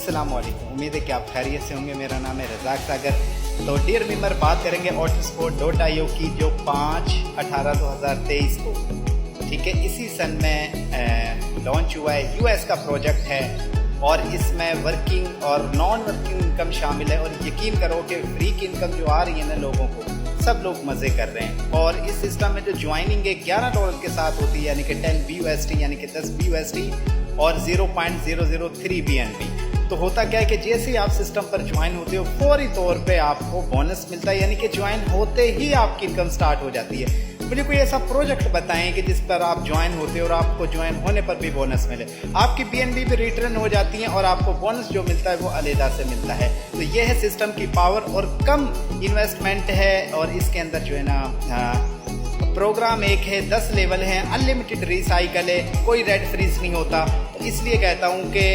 अस्सलाम वालेकुम। उम्मीद है कि आप खैरियत से होंगे। मेरा नाम है रज़ाक सागर। तो डियर मेंबर, बात करेंगे Autosport.io की, जो 5/18/2023 को, ठीक है, इसी सन में लॉन्च हुआ है। यूएस का प्रोजेक्ट है और इसमें वर्किंग और नॉन वर्किंग इनकम शामिल है। और यकीन करो कि फ्री की इनकम जो आ रही है ना लोगों को, सब लोग मज़े कर रहे हैं। और इस सिस्टम में जो ज्वाइनिंग है $11 के साथ होती है, यानी कि 10 BUSD, यानी कि 10 BUSD और 0.003 BNB। तो होता क्या है कि जैसे ही आप सिस्टम पर ज्वाइन होते हो, फौरी तौर पे आपको बोनस मिलता है, यानी कि ज्वाइन होते ही आपकी इनकम स्टार्ट हो जाती है। मुझे कोई ऐसा प्रोजेक्ट बताएं कि जिस पर आप ज्वाइन होते हो और आपको ज्वाइन होने पर भी बोनस मिले, आपकी BNB भी रिटर्न हो जाती है और आपको बोनस जो मिलता है वो अलग से मिलता है। तो ये है सिस्टम की पावर, और कम इन्वेस्टमेंट है। और इसके अंदर जो है ना प्रोग्राम एक है, 10 लेवल हैं, अनलिमिटेड रिसाइकल है, कोई रेड फ्रीज नहीं होता। तो इसलिए कहता हूँ कि